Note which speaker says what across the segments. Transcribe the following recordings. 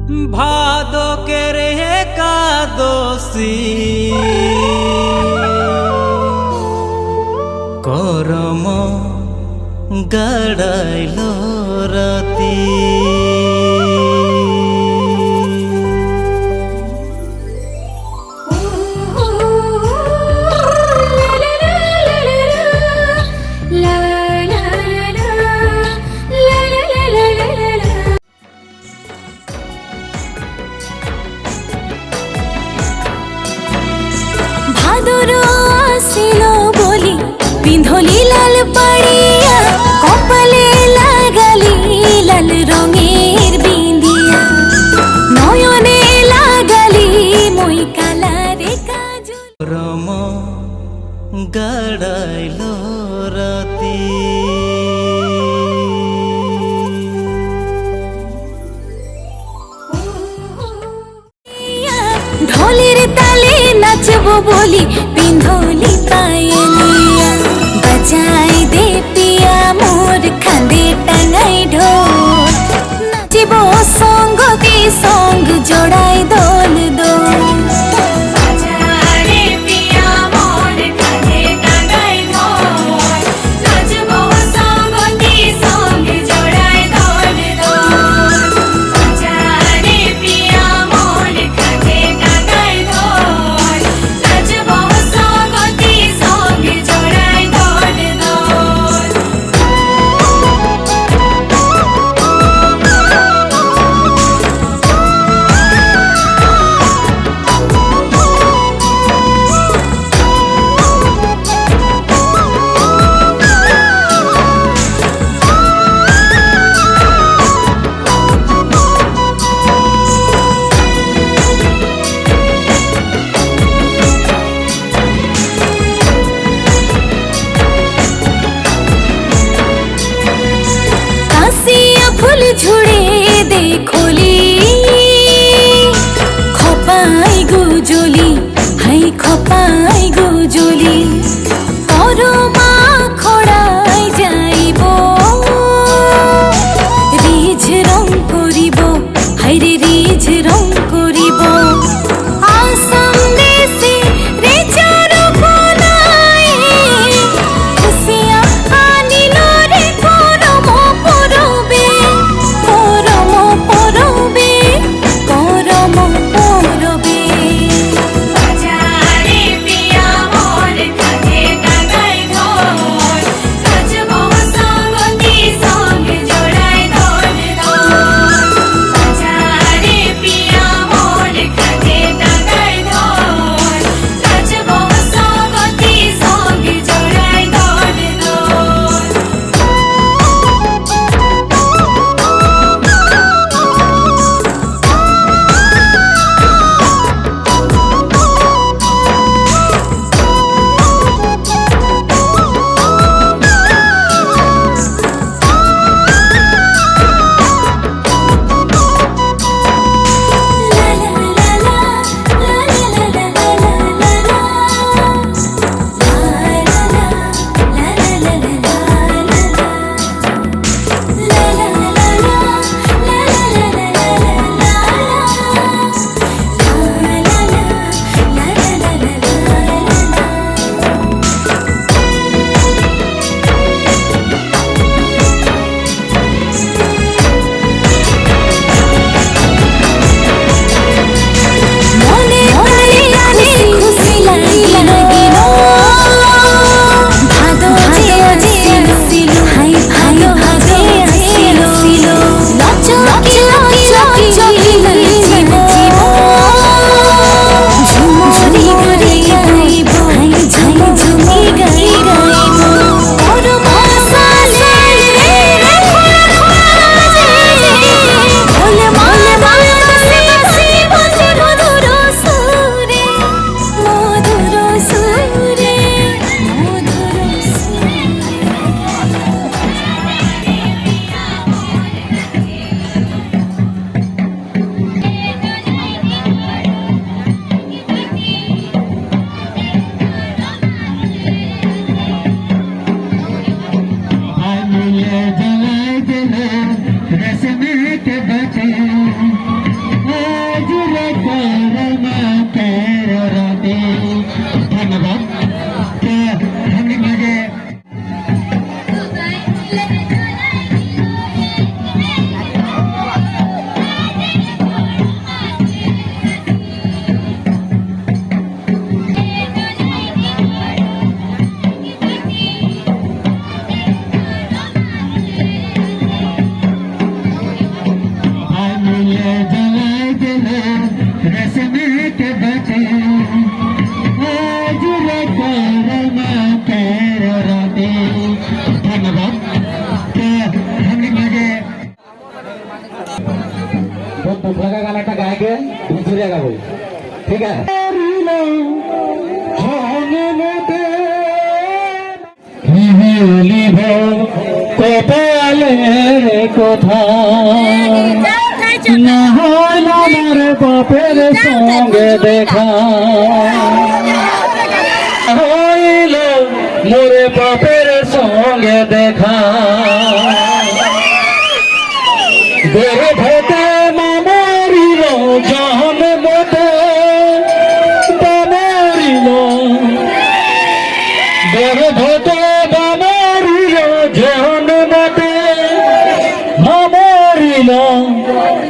Speaker 1: ভাদকের একাদশী করম গাড়াইল রাতি
Speaker 2: পিন্ধলি লাল পাড়িয়া কপালে লাগালি লাল রঙের বিন্দিয়া নয়নে লাগালি মই কালারে কাজল
Speaker 1: রম গাড়াইল রাতি
Speaker 2: ঢোলের তালে নাচবো বলি পিন্ধলি পায়েলিয়া বাজাই দে পিয়া মোর খান্দে টাঙাই ঢোল নাচিব সঙ্গকে সঙ্গ জড়াই দোল দোল ফুল ঝুড়ে দেখলি খপাই গুজলি হাই খপাই গুজলি পরমা খড়াই যাইব রিঝ রং করিব হাইরে রিঝ রং করিব আসাম দেশে রে চারু কোনায় খুশিয়া আনিল রে করম পরবে করম পরবে করম পরবে বাজারে পিয়া মোর কাঁধে টাঙাই ঢোল নাচব সঙ্গতি সঙ্গে জড়াই দোল দোল বাজারে পিয়া মোর কাঁধে টাঙাই ঢোল নাচব সঙ্গতি সঙ্গে জড়াই দোল দোল মনে মনে খুশি লাগিল ভাদো যে আসিল হাই ভাদো ভাদো আসিল লচকি লচকি নাচিব ঝুমরি করে গাইব হাই ঝুমি গাইব পরমা সাসে রে ভোলে মালে বাসি বাসি মধুর সুরে মধুর সুরে মধুর সুরে
Speaker 3: जलाए दिल रस्म के बचे ये जवाई दिले रस्म के बटे आज रखा तेरे राते धन्यवाद हमने मुझे तो दूसरा का गाना गाएंगे दूसरे का बोल ठीक है কপালের কথা না হয় আমার বাপের সঙ্গে দেখা হইল মোরে বাপের সঙ্গে দেখা গর্ভতে মামরিল জহন মতে বামরিল গর্ভতে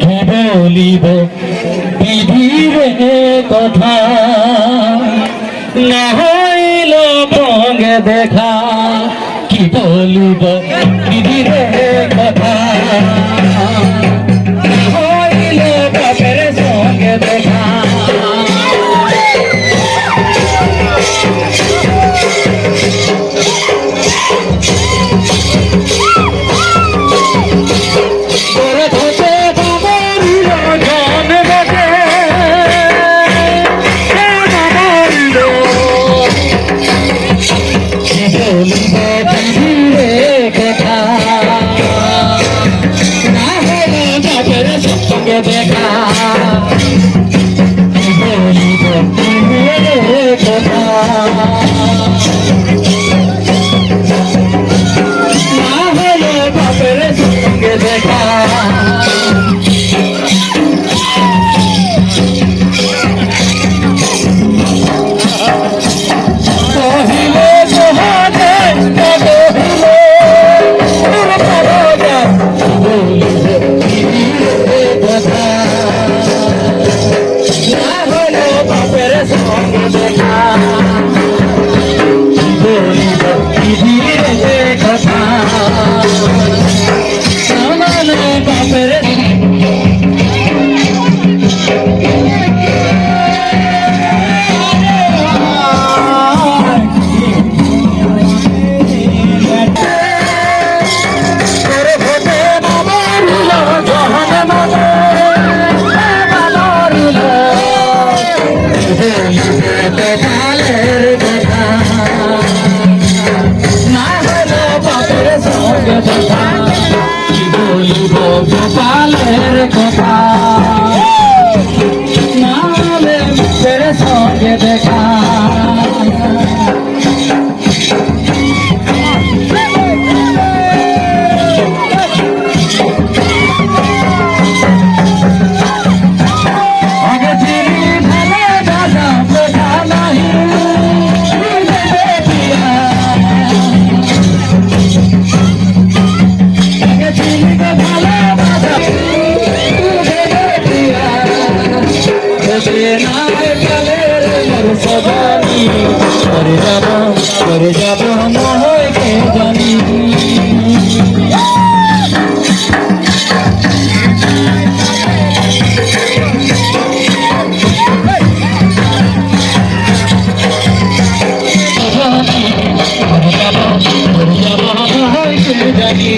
Speaker 3: কি বলিব বিধিরে কথা না হইল সঙ্গে দেখা কি বলিব বিধিরে কথা না হইল বাপের সঙ্গে দেখা দেখা বলিব কথা না হলে বাপের সঙ্গে দেখা গোপালের কথা নালে মুখের সঙ্গে দেখা আগে চিনি ভালো দাদা বোঝা নাই আগে চিনি ভালো করে যাব মনে কে জানি জানি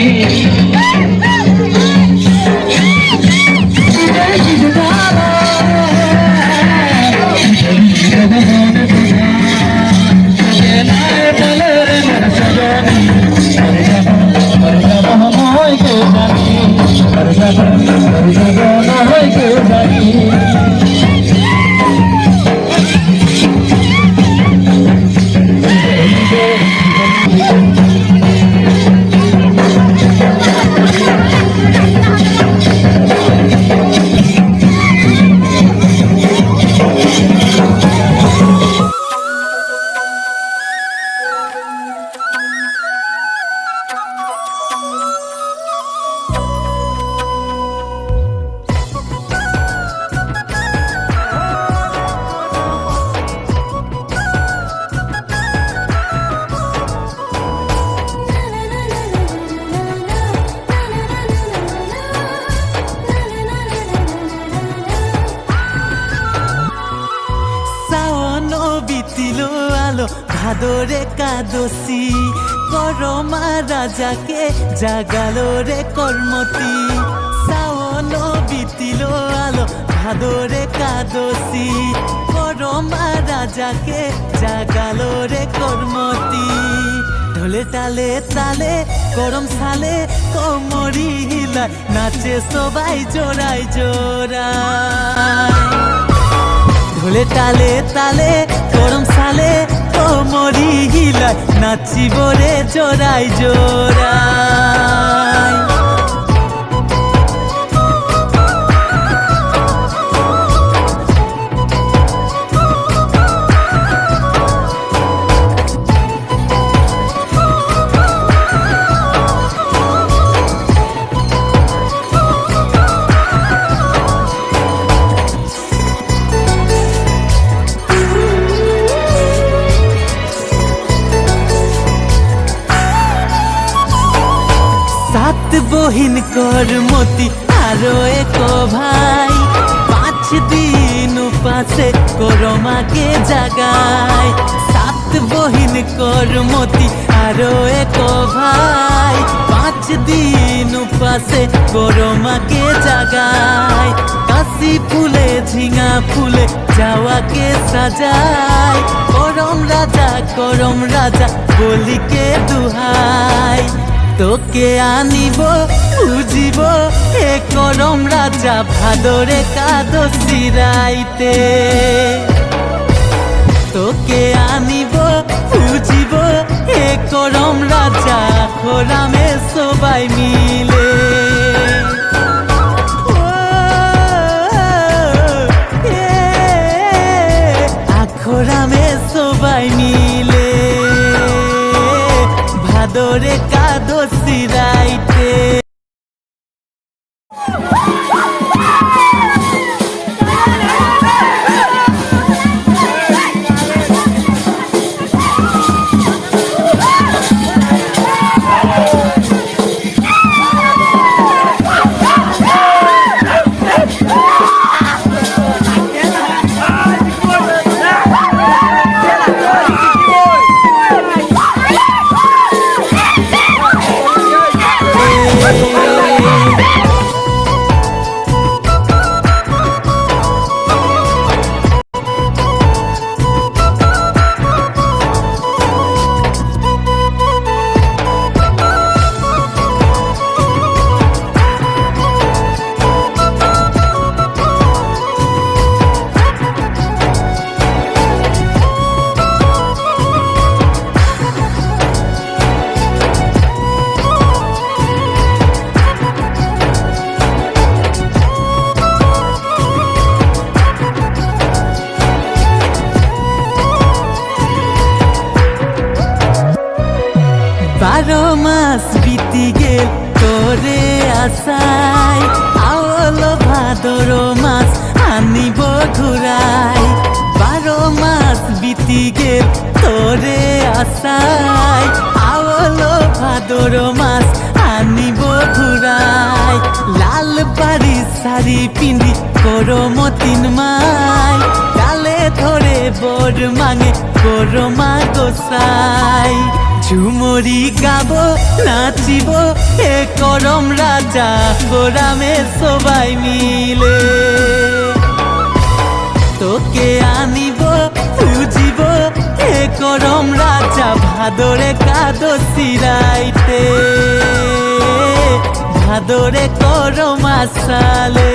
Speaker 1: ভাদরে কাদসি করমা রাজাকে জাগালো রে কর্মতি শ্রাবণ বিতিল আলো ভাদরে কাদসি করমা রাজাকে জাগালো রে কর্মতি ঢোলে তালে তালে গরম সালে কোমরি হিলায় নাচে সবাই জোড়ায় জোড়ায় ঢোলে তালে তালে গরম সালে কোমরি হিলায় নাচিব রে জোড়ায় জোড়ায় সাত বহিন করমতি আরো এক ভাই 5 দিন উপাসে করমাকে জাগায় সাত বহিন করমতি আরো এক ভাই 5 দিন উপাসে করমাকে জাগায় কাশি ফুলে ঝিঙা ফুলে যাওয়াকে সাজায় করম রাজা বলিকে দুহাই তোকে আনিব খুঁজিব হে করম রাজা ভাদরে কাদসি রাইতে তোকে আনিব খুঁজিব হে করম রাজা খোরামে সবাই মিলে আখরামে সবাই মিলে ভাদরে কাদসি রাইতে বারো মাস বিতি গেল তোরে আশায় আওলো ভাদর মাস আনিব ঘুরাই 12 মাস বিতি গেল তোরে আশায় আওলো ভাদর মাস আনিব ঘুরাই লাল পাড়ি শাড়ি পিন্ধি করমতিন মাই গালে ধরে বর মাঙে করমা গোসাই ঝুমরি গাব নাচিব হে করম রাজা গোরামে সবাই মিলে তোকে আনিব খুঁজিব হে করম রাজা ভাদরে কাদসি রাইতে ভাদরে করম আসালে